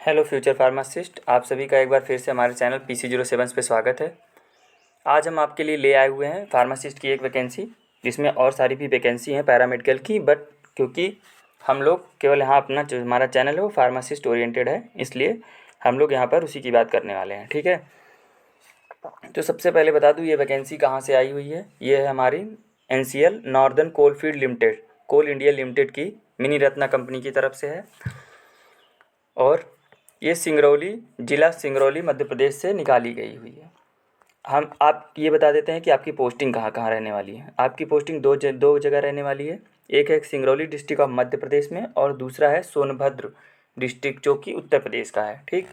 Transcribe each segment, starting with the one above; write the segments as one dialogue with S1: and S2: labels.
S1: Hello future pharmacist, आप सभी का एक बार फिर से हमारे चैनल PC07 पे स्वागत है। आज हम आपके लिए ले आए हुए हैं फार्मासिस्ट की एक वैकेंसी, जिसमें और सारी भी वैकेंसी हैं पैरामेडिकल की, बट क्योंकि हम लोग केवल यहाँ अपना जो हमारा चैनल है वो फार्मासिस्ट ओरिएंटेड है, इसलिए हम लोग यहाँ पर उसी की बात करने वाले हैं। ठीक है, तो सबसे पहले बता दूँ ये वैकेंसी कहाँ से आई हुई है। ये है हमारी NCL नॉर्दर्न कोलफील्ड लिमिटेड, कोल इंडिया लिमिटेड की मिनी रत्ना कंपनी की तरफ से है। और ये सिंगरौली ज़िला सिंगरौली मध्य प्रदेश से निकाली गई हुई है। हम आप ये बता देते हैं कि आपकी पोस्टिंग कहाँ कहाँ रहने वाली है। आपकी पोस्टिंग दो जगह रहने वाली है। एक है सिंगरौली डिस्ट्रिक्ट ऑफ मध्य प्रदेश में, और दूसरा है सोनभद्र डिस्ट्रिक्ट जो कि उत्तर प्रदेश का है। ठीक,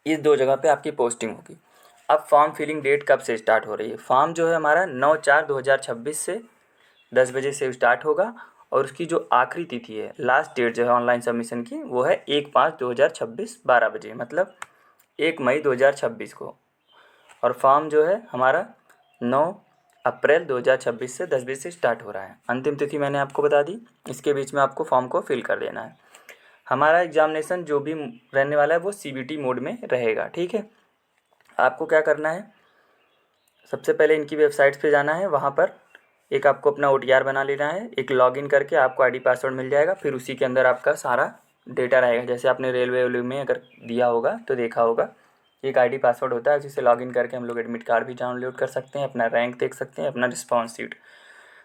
S1: इस दो जगह पे आपकी पोस्टिंग होगी। अब फॉर्म फिलिंग डेट कब से स्टार्ट हो रही है? फॉर्म जो है हमारा 9/4/2026 से 10 बजे से स्टार्ट होगा, और उसकी जो आखिरी तिथि है, लास्ट डेट जो है ऑनलाइन सबमिशन की, वो है 1/5/2026 12 बजे, मतलब 1 मई 2026 को। और फॉर्म जो है हमारा 9 अप्रैल 2026 से 10 बजे से स्टार्ट हो रहा है। अंतिम तिथि मैंने आपको बता दी, इसके बीच में आपको फॉर्म को फिल कर देना है। हमारा एग्जामिनेशन जो भी रहने वाला है वो CBT मोड में रहेगा। ठीक है, आपको क्या करना है, सबसे पहले इनकी वेबसाइट्स पे जाना है। वहाँ पर एक आपको अपना OTR बना लेना है। एक लॉगिन करके आपको ID पासवर्ड मिल जाएगा, फिर उसी के अंदर आपका सारा डेटा रहेगा। जैसे आपने रेलवे वेलवे में अगर दिया होगा तो देखा होगा, एक ID पासवर्ड होता है जिसे लॉगिन करके हम लोग एडमिट कार्ड भी डाउनलोड कर सकते हैं, अपना रैंक देख सकते हैं, अपना रिस्पॉन्स शीट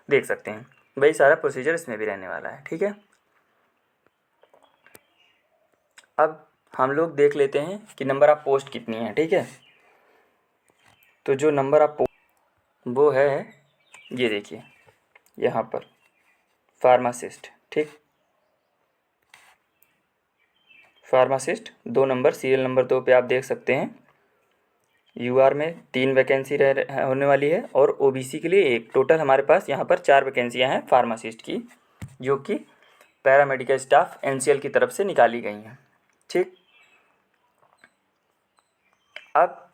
S1: देख सकते हैं। वही सारा प्रोसीजर इसमें भी रहने वाला है। ठीक है, अब हम लोग देख लेते हैं कि नंबर ऑफ़ पोस्ट कितनी है। ठीक है, तो जो नंबर ऑफ़ वो है, ये देखिए यहाँ पर फार्मासिस्ट। ठीक, फार्मासिस्ट 2 नंबर, सीरियल नंबर 2 पे आप देख सकते हैं। UR में 3 वैकेंसी होने वाली है, और OBC के लिए 1। टोटल हमारे पास यहाँ पर 4 वैकेंसियाँ हैं फार्मासिस्ट की, जो कि पैरामेडिकल स्टाफ NCL की तरफ से निकाली गई हैं। ठीक, अब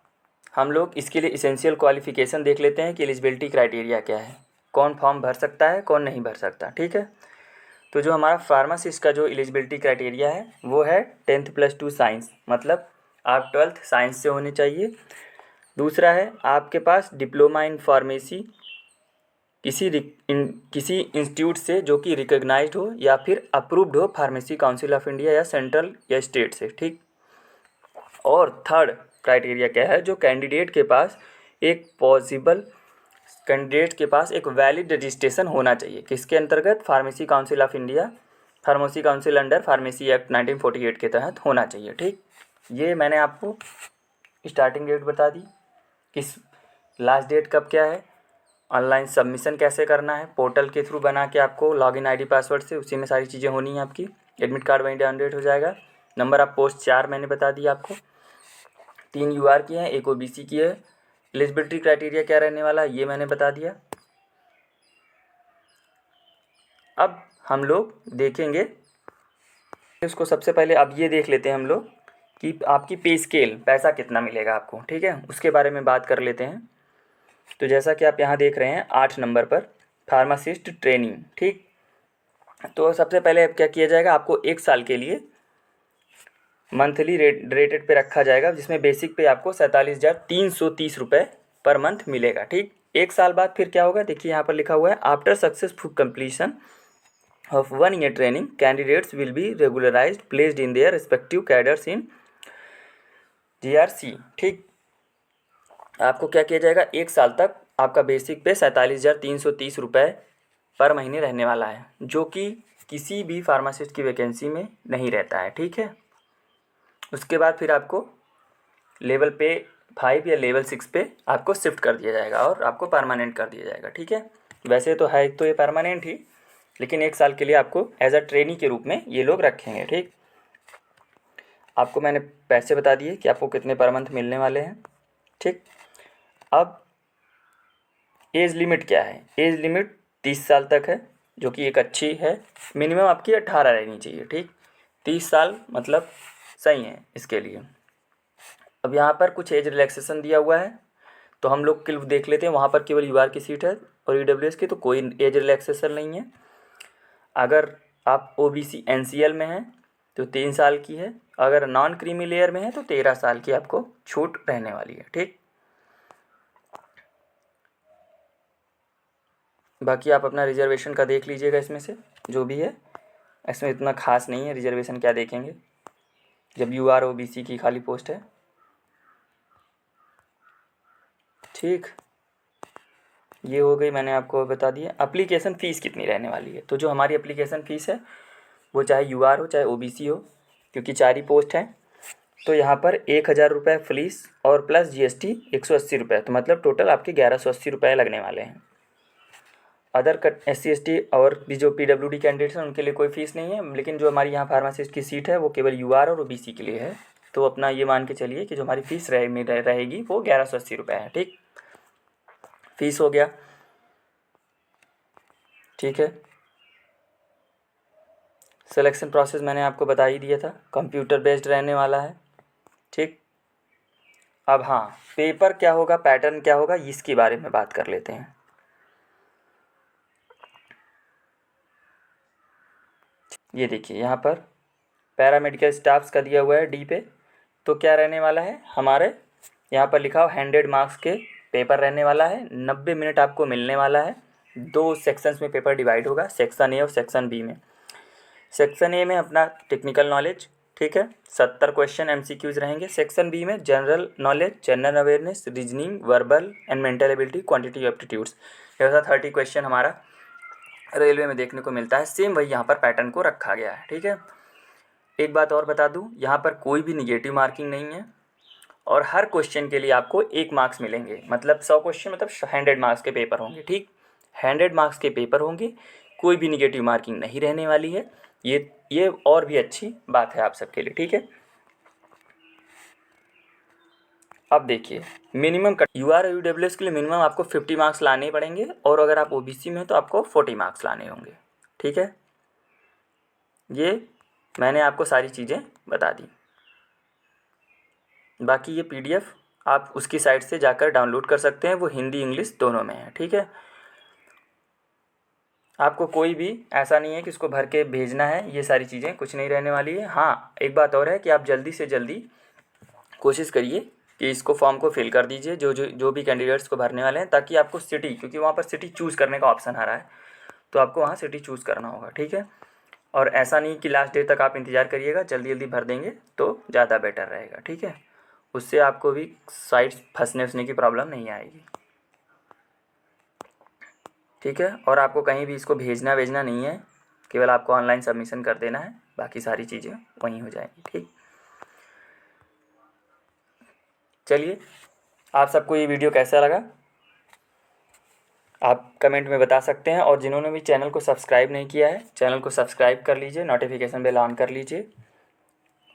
S1: हम लोग इसके लिए इसेंशियल क्वालिफ़िकेशन देख लेते हैं कि एलिजिबिलिटी क्राइटेरिया क्या है, कौन फॉर्म भर सकता है, कौन नहीं भर सकता। ठीक है, तो जो हमारा फार्मासिस्ट का जो एलिजिबिलिटी क्राइटेरिया है वो है 10th+2 साइंस, मतलब आप 12th साइंस से होने चाहिए। दूसरा है आपके पास डिप्लोमा इन फार्मेसी किसी इंस्टीट्यूट से जो कि रिकॉग्नाइज्ड हो या फिर अप्रूव्ड हो फार्मेसी काउंसिल ऑफ इंडिया या सेंट्रल या स्टेट से। ठीक, और थर्ड क्राइटेरिया क्या है, जो कैंडिडेट के पास एक वैलिड रजिस्ट्रेशन होना चाहिए। किसके अंतर्गत? Pharmacy council of India, pharmacy council under pharmacy act 1948 के तहत होना चाहिए। ठीक, ये मैंने आपको स्टार्टिंग डेट बता दी, किस लास्ट डेट कब क्या है, ऑनलाइन सबमिशन कैसे करना है, पोर्टल के थ्रू बना के आपको लॉगिन ID पासवर्ड से, उसी में सारी चीज़ें होनी है आपकी। एडमिट कार्ड वहीं डाउनलोड हो जाएगा। नंबर ऑफ पोस्ट 4 मैंने बता दिया आपको, 3 UR की हैं, 1 OBC की है। एलिजिबिलिटी क्राइटेरिया क्या रहने वाला है ये मैंने बता दिया। अब हम लोग देखेंगे उसको, सबसे पहले अब ये देख लेते हैं हम लोग कि आपकी पे स्केल, पैसा कितना मिलेगा आपको। ठीक है, उसके बारे में बात कर लेते हैं। तो जैसा कि आप यहाँ देख रहे हैं 8 नंबर पर फार्मासिस्ट ट्रेनिंग। ठीक, तो सबसे पहले अब क्या किया जाएगा, आपको 1 साल के लिए मंथली रेटेड पे रखा जाएगा, जिसमें बेसिक पे आपको 47,330 रुपये पर मंथ मिलेगा। ठीक, 1 साल बाद फिर क्या होगा, देखिए यहाँ पर लिखा हुआ है, after successful completion of 1 year training candidates will be regularized placed in their respective cadres in GRC। ठीक, आपको क्या किया जाएगा, 1 साल तक आपका बेसिक पे 47,330 रुपये पर महीने रहने वाला है, जो कि किसी भी फार्मासिस्ट की वैकेंसी में नहीं रहता है। ठीक है, उसके बाद फिर आपको लेवल पे 5 या लेवल 6 पे आपको शिफ्ट कर दिया जाएगा और आपको परमानेंट कर दिया जाएगा। ठीक है, वैसे तो है तो ये परमानेंट ही, लेकिन 1 साल के लिए आपको एज अ ट्रेनी के रूप में ये लोग रखेंगे। ठीक, आपको मैंने पैसे बता दिए कि आपको कितने पर मंथ मिलने वाले हैं। ठीक, अब एज लिमिट क्या है, एज लिमिट 30 साल तक है, जो कि एक अच्छी है। मिनिमम आपकी 18 रहनी चाहिए। ठीक, 30 साल मतलब सही है इसके लिए। अब यहाँ पर कुछ एज रिलैक्सेशन दिया हुआ है, तो हम लोग के देख लेते हैं। वहाँ पर केवल UR की सीट है और EWS की तो कोई एज रिलैक्सेशन नहीं है। अगर आप OBC NCL में हैं तो 3 साल की है। अगर नॉन क्रीमी लेयर में है तो 13 साल की आपको छूट रहने वाली है। ठीक, बाकी आप अपना रिजर्वेशन का देख लीजिएगा, इसमें से जो भी है, इसमें इतना खास नहीं है रिजर्वेशन, क्या देखेंगे जब UR OBC की खाली पोस्ट है। ठीक, ये हो गई, मैंने आपको बता दिया। अप्लीकेशन फ़ीस कितनी रहने वाली है, तो जो हमारी एप्लीकेशन फ़ीस है वो चाहे UR हो चाहे OBC हो, क्योंकि 4 ही पोस्ट हैं, तो यहाँ पर 1000 रुपये फीस और प्लस GST 180 रुपये, तो मतलब टोटल आपके 1180 रुपये लगने वाले हैं। अदर SC ST और भी जो PWD कैंडिडेट्स हैं उनके लिए कोई फ़ीस नहीं है, लेकिन जो हमारी यहाँ फार्मासिस्ट की सीट है वो केवल UR और OBC के लिए है। तो अपना ये मान के चलिए कि जो हमारी फ़ीस रहेगी वो 1180 रुपये है। ठीक, फ़ीस हो गया। ठीक है, सिलेक्शन प्रोसेस मैंने आपको बता ही दिया था, कंप्यूटर बेस्ड रहने वाला है। ठीक, अब हाँ, पेपर क्या होगा, पैटर्न क्या होगा, इसके बारे में बात कर लेते हैं। ये देखिए यहाँ पर पैरामेडिकल स्टाफ्स का दिया हुआ है D पे, तो क्या रहने वाला है हमारे यहाँ पर लिखा हो 100 मार्क्स के पेपर रहने वाला है। 90 मिनट आपको मिलने वाला है। 2 सेक्शंस में पेपर डिवाइड होगा, सेक्शन A और सेक्शन B में। सेक्शन A में अपना टेक्निकल नॉलेज, ठीक है, 70 क्वेश्चन MCQs रहेंगे। सेक्शन B में general knowledge, general awareness, reasoning, verbal and mental ability, quantity aptitudes, ऐसा 30 क्वेश्चन हमारा रेलवे में देखने को मिलता है। सेम वही यहाँ पर पैटर्न को रखा गया है। ठीक है, एक बात और बता दूँ, यहाँ पर कोई भी निगेटिव मार्किंग नहीं है और हर क्वेश्चन के लिए आपको 1 मार्क्स मिलेंगे। मतलब 100 क्वेश्चन मतलब 100 मार्क्स के पेपर होंगे। ठीक, 100 मार्क्स के पेपर होंगे, कोई भी निगेटिव मार्किंग नहीं रहने वाली है। ये और भी अच्छी बात है आप सबके लिए। ठीक है, अब देखिए मिनिमम कट UR और UWS के लिए मिनिमम आपको 50 मार्क्स लाने पड़ेंगे, और अगर आप OBC में हो तो आपको 40 मार्क्स लाने होंगे। ठीक है, ये मैंने आपको सारी चीज़ें बता दी। बाकी ये PDF आप उसकी साइट से जाकर डाउनलोड कर सकते हैं, वो हिंदी इंग्लिश दोनों में है। ठीक है, आपको कोई भी ऐसा नहीं है कि इसको भर के भेजना है, ये सारी चीज़ें कुछ नहीं रहने वाली है। हाँ, एक बात और है कि आप जल्दी से जल्दी कोशिश करिए कि इसको फॉर्म को फिल कर दीजिए, जो भी कैंडिडेट्स को भरने वाले हैं, ताकि आपको सिटी, क्योंकि वहाँ पर सिटी चूज़ करने का ऑप्शन आ रहा है, तो आपको वहाँ सिटी चूज़ करना होगा। ठीक है, और ऐसा नहीं कि लास्ट डेट तक आप इंतज़ार करिएगा, जल्दी जल्दी भर देंगे तो ज़्यादा बेटर रहेगा। ठीक है, उससे आपको भी साइट्स फंसने की प्रॉब्लम नहीं आएगी। ठीक है, और आपको कहीं भी इसको भेजना नहीं है, केवल आपको ऑनलाइन सबमिशन कर देना है, बाकी सारी चीज़ें वहीं हो जाएंगी। ठीक, चलिए, आप सबको ये वीडियो कैसा लगा आप कमेंट में बता सकते हैं, और जिन्होंने भी चैनल को सब्सक्राइब नहीं किया है, चैनल को सब्सक्राइब कर लीजिए, नोटिफिकेशन बेल ऑन कर लीजिए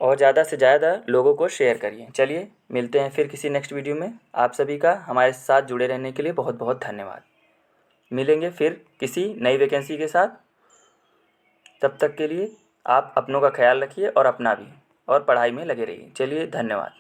S1: और ज़्यादा से ज़्यादा लोगों को शेयर करिए। चलिए, मिलते हैं फिर किसी नेक्स्ट वीडियो में। आप सभी का हमारे साथ जुड़े रहने के लिए बहुत बहुत धन्यवाद। मिलेंगे फिर किसी नई वैकेंसी के साथ। तब तक के लिए आप अपनों का ख्याल रखिए और अपना भी, और पढ़ाई में लगे रहिए। चलिए, धन्यवाद।